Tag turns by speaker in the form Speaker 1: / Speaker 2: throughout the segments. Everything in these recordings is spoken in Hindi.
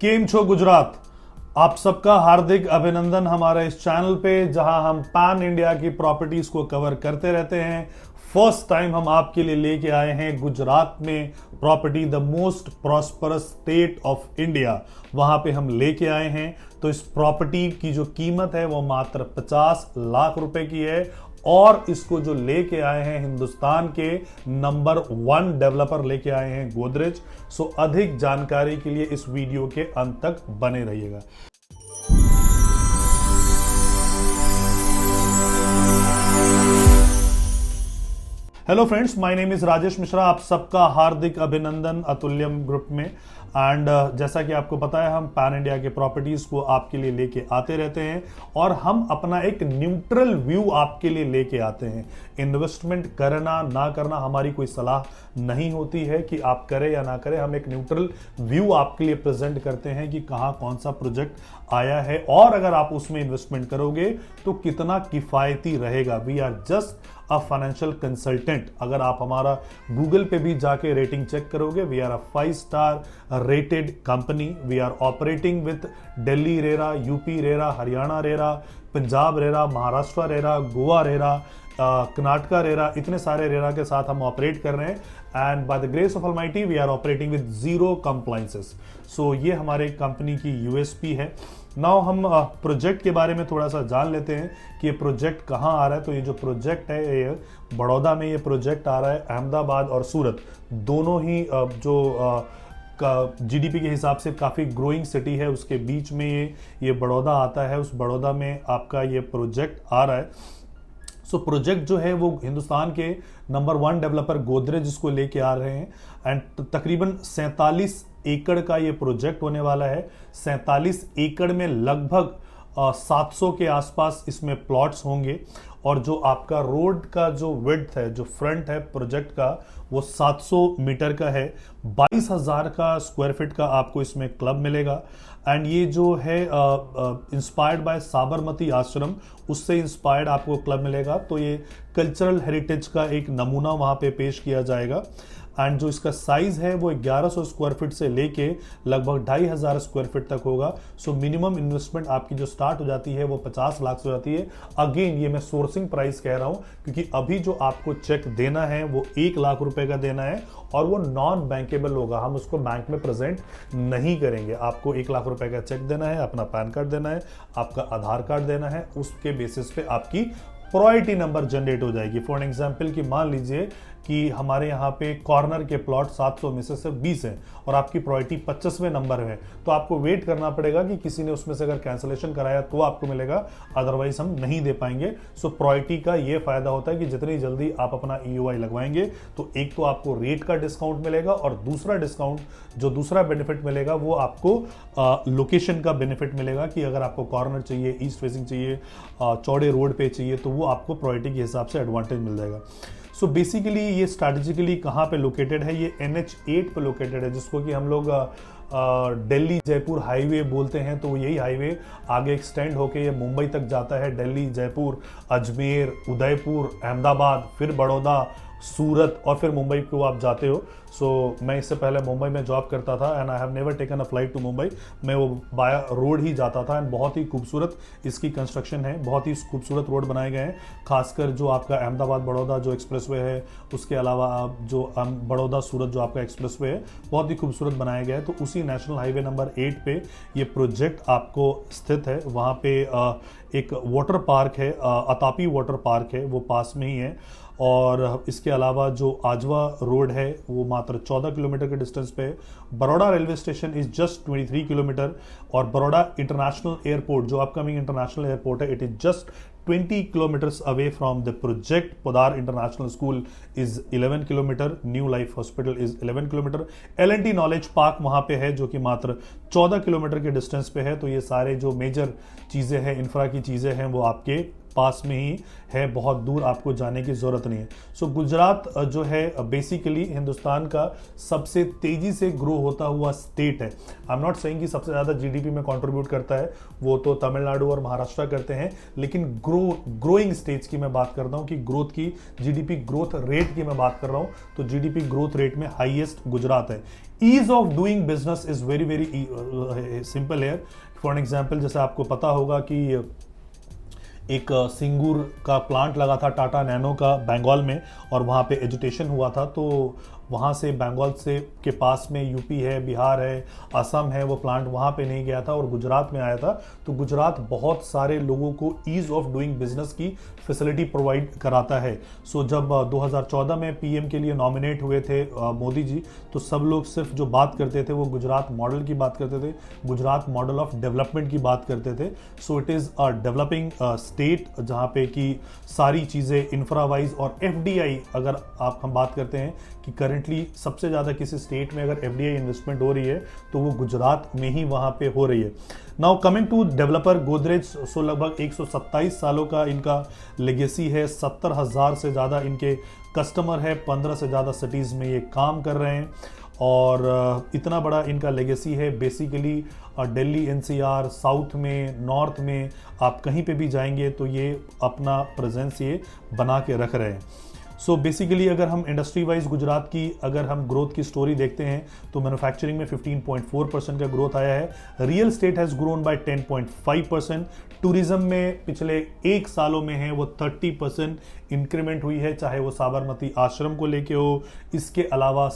Speaker 1: केम छो गुजरात। आप सबका हार्दिक अभिनंदन हमारे इस चैनल पे, जहां हम पैन इंडिया की प्रॉपर्टीज को कवर करते रहते हैं। फर्स्ट टाइम हम आपके लिए लेके आए हैं गुजरात में property, the most prosperous state of India. वहां पे हम लेके आए हैं। तो इस प्रॉपर्टी की जो कीमत है वो मात्र 50 लाख रुपए की है और इसको जो लेके आए हैं हिंदुस्तान के नंबर 1 डेवलपर लेके आए हैं गोदरेज। सो अधिक जानकारी के लिए इस वीडियो के अंत तक बने रहिएगा। Hello friends, my name is Rajesh Mishra. आप सबका हार्दिक अभिनंदन अतुल्यम ग्रुप में। एंड जैसा कि आपको पता है, हम पैन इंडिया के प्रॉपर्टीज को आपके लिए लेके आते रहते हैं और हम अपना एक न्यूट्रल व्यू आपके लिए लेके आते हैं। इन्वेस्टमेंट करना ना करना हमारी कोई सलाह नहीं होती है कि आप करें या ना करें। हम एक न्यूट्रल व्यू आपके लिए प्रेजेंट करते हैं कि कहां कौन सा प्रोजेक्ट आया है और अगर आप उसमें इन्वेस्टमेंट करोगे तो कितना किफायती रहेगा। We are just a financial consultant. अगर आप हमारा गूगल पे भी जाके रेटिंग चेक करोगे, we are a 5 star rated company. We are operating with Delhi RERA, UP RERA, Haryana RERA, Punjab RERA, Maharashtra RERA, Goa RERA, Karnataka RERA, इतने सारे रेरा के साथ हम ऑपरेट कर रहे हैं। And by the grace of almighty we are operating with 0 compliances. सो ये हमारे कंपनी की यूएसपी है। नाउ हम प्रोजेक्ट के बारे में थोड़ा सा जान लेते हैं कि ये प्रोजेक्ट कहाँ आ रहा है। तो ये जो प्रोजेक्ट है, ये बड़ौदा में ये प्रोजेक्ट आ रहा है। अहमदाबाद और सूरत दोनों ही जो जीडीपी के हिसाब से काफ़ी ग्रोइंग सिटी है, उसके बीच में ये बड़ौदा आता है। उस बड़ौदा में आपका ये प्रोजेक्ट आ रहा है। सो प्रोजेक्ट जो है वो हिंदुस्तान के नंबर 1 डेवलपर गोदरेज इसको लेके आ रहे हैं। एंड तकरीबन 47 एकड़ का ये प्रोजेक्ट होने वाला है। 47 एकड़ में लगभग 700 के आसपास इसमें प्लॉट्स होंगे और जो आपका रोड का जो विड्थ है, जो फ्रंट है प्रोजेक्ट का, वो 700 मीटर का है। 22,000 का स्क्वायर फीट का आपको इसमें क्लब मिलेगा। एंड ये जो है इंस्पायर्ड बाय साबरमती आश्रम, उससे इंस्पायर्ड आपको क्लब मिलेगा। तो ये कल्चरल हेरिटेज का एक नमूना वहाँ पे पेश किया जाएगा। एंड जो इसका साइज है वो 1100 स्क्वायर फीट से लेके लगभग 2500 स्क्वायर फीट तक होगा। सो मिनिमम इन्वेस्टमेंट आपकी जो स्टार्ट हो जाती है वो 50 लाख से हो जाती है। अगेन ये मैं सोर्सिंग प्राइस कह रहा हूं क्योंकि अभी जो आपको चेक देना है वो 1 लाख रुपए का देना है और वो नॉन बैंकेबल होगा। हम उसको बैंक में प्रेजेंट नहीं करेंगे। आपको 1 लाख रुपए का चेक देना है, अपना पैन कार्ड देना है, आपका आधार कार्ड देना है। उसके बेसिस पे आपकी प्रायोरिटी नंबर जनरेट हो जाएगी। फॉर एग्जाम्पल कि मान लीजिए कि हमारे यहाँ पे कॉर्नर के प्लॉट 700 में से सिर्फ 20 हैं और आपकी प्रायोरिटी 25वें नंबर है, तो आपको वेट करना पड़ेगा कि किसी ने उसमें से अगर कैंसिलेशन कराया तो आपको मिलेगा, अदरवाइज हम नहीं दे पाएंगे। सो प्रायोरिटी का ये फायदा होता है कि जितनी जल्दी आप अपना ईओआई लगवाएंगे तो एक तो आपको रेट का डिस्काउंट मिलेगा और दूसरा डिस्काउंट, जो दूसरा बेनिफिट मिलेगा वो आपको लोकेशन का बेनिफिट मिलेगा कि अगर आपको कॉर्नर चाहिए, ईस्ट फेसिंग चाहिए, चौड़े रोड पे चाहिए, तो वो आपको प्रायोरिटी के हिसाब से एडवांटेज मिल जाएगा। सो बेसिकली ये स्ट्रैटेजिकली कहाँ पे लोकेटेड है? ये NH8 पे लोकेटेड है, जिसको कि हम लोग दिल्ली जयपुर हाईवे बोलते हैं। तो यही हाईवे आगे एक्सटेंड होके ये मुंबई तक जाता है। दिल्ली, जयपुर, अजमेर, उदयपुर, अहमदाबाद, फिर बड़ौदा, सूरत और फिर मुंबई को आप जाते हो। सो मैं इससे पहले मुंबई में जॉब करता था and I have never taken a flight to Mumbai. मैं वो बाया रोड ही जाता था एंड बहुत ही खूबसूरत इसकी कंस्ट्रक्शन है। बहुत ही खूबसूरत रोड बनाए गए हैं, खासकर जो आपका अहमदाबाद बड़ौदा जो एक्सप्रेसवे है, उसके अलावा जो बड़ौदा सूरत जो आपका एक्सप्रेसवे है, बहुत ही खूबसूरत बनाया गया है। तो उसी नेशनल हाईवे नंबर 8 पे ये प्रोजेक्ट आपको स्थित है। वहाँ पे एक वाटर पार्क है, अतापी वाटर पार्क है, वो पास में ही है। और इसके अलावा जो आजवा रोड है वो मात्र 14 किलोमीटर के डिस्टेंस पे है। Baroda railway station is just 23 kilometre और बड़ौदा इंटरनेशनल एयरपोर्ट जो अपकमिंग इंटरनेशनल एयरपोर्ट है, it is just 20 kilometers away from the project. Podar International School is 11 kilometer. New Life Hospital is 11 kilometer. L&T Knowledge Park वहाँ पे है जो कि मात्र 14 किलोमीटर के डिस्टेंस पे है। तो ये सारे जो मेजर चीज़ें हैं, इंफ्रा की चीज़ें हैं, वो आपके पास में ही है, बहुत दूर आपको जाने की ज़रूरत नहीं है। सो गुजरात जो है बेसिकली हिंदुस्तान का सबसे तेज़ी से ग्रो होता हुआ स्टेट है। आई एम नॉट सेइंग कि सबसे ज़्यादा जीडीपी में कंट्रीब्यूट करता है, वो तो तमिलनाडु और महाराष्ट्र करते हैं, लेकिन ग्रोइंग स्टेट्स की मैं बात करता हूँ कि ग्रोथ की, जीडीपी ग्रोथ रेट की मैं बात कर रहा हूँ, तो जीडीपी ग्रोथ रेट में हाईएस्ट गुजरात है। Ease of doing business is very very simple here. For example, जैसे आपको पता होगा कि एक सिंगूर का प्लांट लगा था टाटा नैनो का बंगाल में, और वहाँ पे एजुटेशन हुआ था, तो वहाँ से बंगाल से के पास में यूपी है, बिहार है, असम है, वो प्लांट वहाँ पे नहीं गया था और गुजरात में आया था। तो गुजरात बहुत सारे लोगों को ईज ऑफ डूइंग बिजनेस की फैसिलिटी प्रोवाइड कराता है। सो जब 2014 में पीएम के लिए नॉमिनेट हुए थे मोदी जी, तो सब लोग सिर्फ जो बात करते थे वो गुजरात मॉडल की बात करते थे, गुजरात मॉडल ऑफ डेवलपमेंट की बात करते थे। So it is a developing state जहाँ पे कि सारी चीज़ें इंफ्रा वाइज, और एफडीआई अगर हम बात करते हैं कि करेंटली सबसे ज़्यादा किसी स्टेट में अगर एफडीआई इन्वेस्टमेंट हो रही है तो वो गुजरात में ही वहाँ पे हो रही है। Now coming to developer Godrej, so लगभग 127 सालों का इनका लेगेसी है, 70,000 से ज़्यादा इनके कस्टमर है, 15 से ज़्यादा सिटीज़ में ये काम कर रहे हैं, और इतना बड़ा इनका लेगेसी है। बेसिकली दिल्ली एनसीआर, साउथ में, नॉर्थ में, आप कहीं पे भी जाएंगे तो ये अपना प्रेजेंस ये बना के रख रहे हैं। सो बेसिकली अगर हम इंडस्ट्री वाइज गुजरात की अगर हम ग्रोथ की स्टोरी देखते हैं तो मैन्युफैक्चरिंग में 15.4% का ग्रोथ आया है, real estate has grown by 10.5%, tourism में पिछले 1 सालों में है वो 30% इंक्रीमेंट हुई है, चाहे वो साबरमती आश्रम को लेके हो, इसके अलावा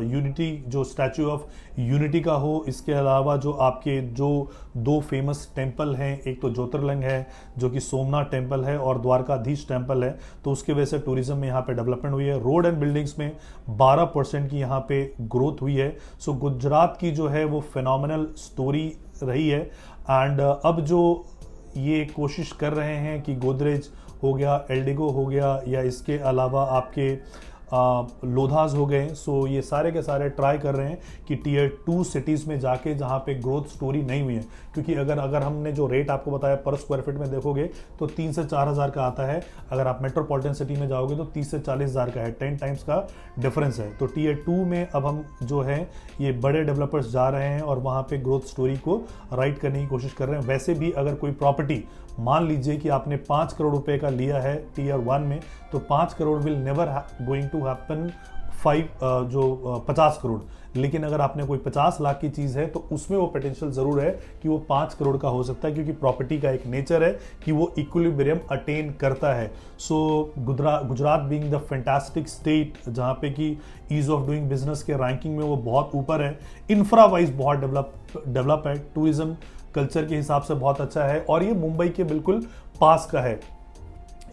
Speaker 1: यूनिटी जो स्टैचू ऑफ यूनिटी का हो, इसके अलावा जो आपके जो 2 फेमस टेंपल हैं, एक तो ज्योतिर्लिंग है जो कि सोमनाथ टेंपल है और द्वारकाधीश टेंपल है, तो उसकी वजह से टूरिज्म में यहाँ पे डेवलपमेंट हुई है। रोड एंड बिल्डिंग्स में 12% की यहाँ पे ग्रोथ हुई है। सो गुजरात की जो है वो फिनोमिनल स्टोरी रही है। एंड अब जो ये कोशिश कर रहे हैं कि गोदरेज हो गया, एल्डिगो हो गया, या इसके अलावा आपके लोधास हो गए, सो ये सारे के सारे ट्राई कर रहे हैं कि टीयर 2 सिटीज़ में जाके जहाँ पे ग्रोथ स्टोरी नहीं हुई है, क्योंकि अगर हमने जो रेट आपको बताया पर स्क्वायर फीट में देखोगे तो 3 से 4 हज़ार का आता है, अगर आप मेट्रोपॉलिटन सिटी में जाओगे तो 30 से 40 हज़ार का है, 10 टाइम्स का डिफरेंस है। तो टीयर 2 में अब हम जो है ये बड़े डेवलपर्स जा रहे हैं और वहाँ पर ग्रोथ स्टोरी को राइट करने की कोशिश कर रहे हैं। वैसे भी अगर कोई प्रॉपर्टी मान लीजिए कि आपने 5 करोड़ रुपए का लिया है टीयर 1 में, तो 5 crore will never going to happen 50 crore. लेकिन अगर आपने कोई 50 लाख की चीज़ है तो उसमें वो पोटेंशियल ज़रूर है कि वो 5 करोड़ का हो सकता है, क्योंकि प्रॉपर्टी का एक नेचर है कि वो इक्विलिब्रियम अटेन करता है। So Gujarat being the fantastic state जहाँ पे कि ईज ऑफ डूइंग बिजनेस के रैंकिंग में वो बहुत ऊपर है, इंफ्रा वाइज बहुत डेवलप है, टूरिज्म कल्चर के हिसाब से बहुत अच्छा है, और ये मुंबई के बिल्कुल पास का है।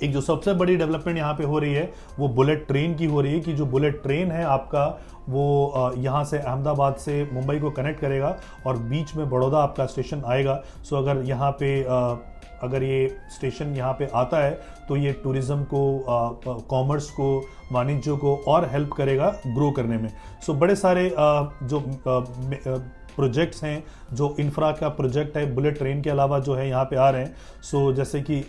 Speaker 1: एक जो सबसे बड़ी डेवलपमेंट यहाँ पे हो रही है वो बुलेट ट्रेन की हो रही है, कि जो बुलेट ट्रेन है आपका वो यहाँ से अहमदाबाद से मुंबई को कनेक्ट करेगा और बीच में बड़ौदा आपका स्टेशन आएगा। सो अगर यहाँ पे अगर ये स्टेशन यहाँ पे आता है तो ये टूरिज्म को, कॉमर्स को, वाणिज्य को और हेल्प करेगा ग्रो करने में। सो बड़े सारे जो प्रोजेक्ट्स हैं, जो इंफ्रा का प्रोजेक्ट है बुलेट ट्रेन के अलावा जो है यहाँ पे आ रहे हैं। सो जैसे कि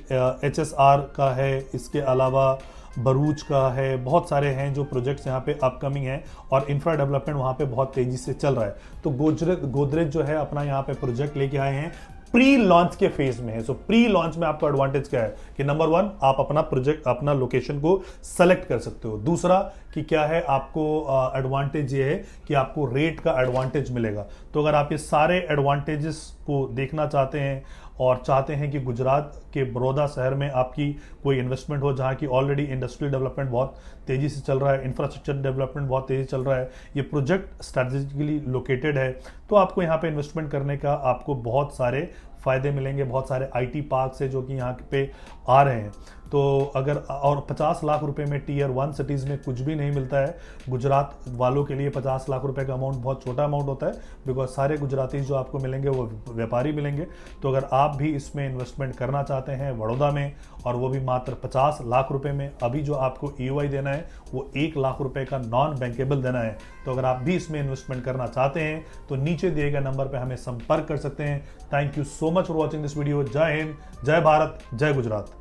Speaker 1: HSR का है, इसके अलावा भरूच का है, बहुत सारे हैं जो प्रोजेक्ट्स यहाँ पे अपकमिंग हैं, और इंफ्रा डेवलपमेंट वहाँ पे बहुत तेजी से चल रहा है। तो गोदरेज जो है अपना यहाँ पे प्रोजेक्ट लेके आए हैं, प्री लॉन्च के फेज में है। सो प्री लॉन्च में आपका एडवांटेज क्या है कि नंबर 1 आप अपना प्रोजेक्ट, अपना लोकेशन को सेलेक्ट कर सकते हो। दूसरा कि क्या है आपको एडवांटेज ये है कि आपको रेट का एडवांटेज मिलेगा। तो अगर आप ये सारे एडवांटेजेस को देखना चाहते हैं और चाहते हैं कि गुजरात के बड़ौदा शहर में आपकी कोई इन्वेस्टमेंट हो, जहाँ की ऑलरेडी इंडस्ट्रियल डेवलपमेंट बहुत तेज़ी से चल रहा है, इंफ्रास्ट्रक्चर डेवलपमेंट बहुत तेज़ी से चल रहा है, ये प्रोजेक्ट स्ट्रैटेजिकली लोकेटेड है, तो आपको यहाँ पे इन्वेस्टमेंट करने का आपको बहुत सारे फ़ायदे मिलेंगे। बहुत सारे IT पार्क्स है जो कि यहाँ पे आ रहे हैं। तो अगर और 50 लाख रुपए में टीयर 1 सिटीज़ में कुछ भी नहीं मिलता है। गुजरात वालों के लिए 50 लाख रुपए का अमाउंट बहुत छोटा अमाउंट होता है, बिकॉज सारे गुजराती जो आपको मिलेंगे वो व्यापारी मिलेंगे। तो अगर आप भी इसमें इन्वेस्टमेंट करना चाहते हैं बड़ौदा में, और वो भी मात्र 50 लाख रुपए में, अभी जो आपको EOI देना है वो 1 लाख रुपए का नॉन बैंकेबल देना है। तो अगर आप भी इसमें इन्वेस्टमेंट करना चाहते हैं तो नीचे दिए गए नंबर पर हमें संपर्क कर सकते हैं। Thank you so much for watching this video. जय हिंद, जय भारत, जय गुजरात।